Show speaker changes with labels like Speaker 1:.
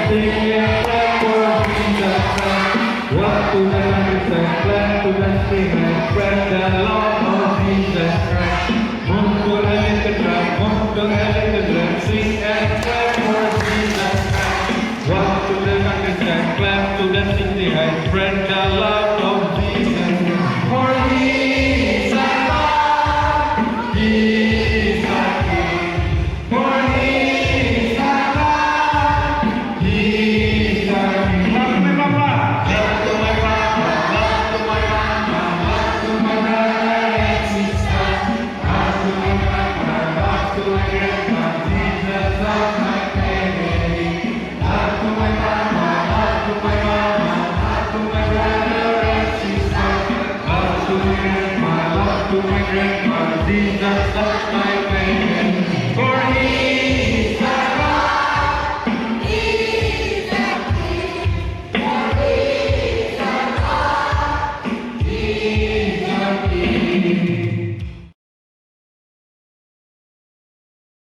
Speaker 1: Sing and clap for Jesus Christ. One to the countryside, clap to the spring and spread the love of Jesus Christ. Mundur Hallelujah, Mundur Hallelujah, sing and clap for Jesus Christ. One to the countryside, clap to the city and spread the love of Jesus Christ. For He is our God, He is our King. For He is our God, He is our King. Love to my Papa, love to my Papa, love to my Mama, love to my brother and sister, love to my Papa, love to my grandma, Jesus loves my family. Love to my Papa, love to my Mama, love to my brother and sister, love to my grandma, love to my grandma, Jesus loves my